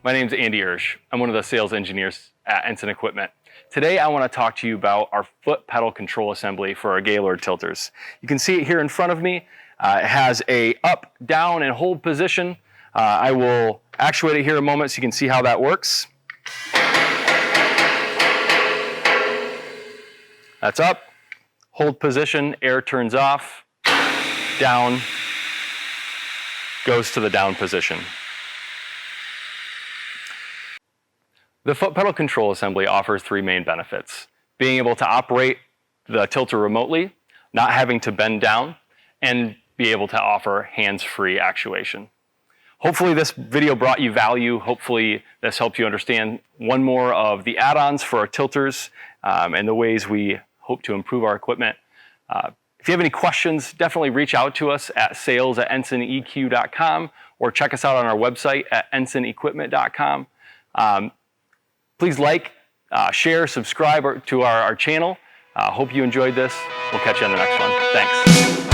My name is Andy Ersch. I'm one of the sales engineers at Ensign Equipment. Today I want to talk to you about our foot pedal control assembly for our Gaylord tilters. You can see it here in front of me. It has a up, down, and hold position. I will actuate it here in a moment so you can see how that works. That's up, hold position, air turns off, down, goes to the down position. The foot pedal control assembly offers three main benefits: being able to operate the tilter remotely, not having to bend down, and be able to offer hands-free actuation. Hopefully this video brought you value. Hopefully this helped you understand one more of the add-ons for our tilters and the ways we hope to improve our equipment. If you have any questions, definitely reach out to us at sales@ensigneq.com or check us out on our website at ensignequipment.com. Please like, share, subscribe to our channel. Hope you enjoyed this. We'll catch you on the next one. Thanks.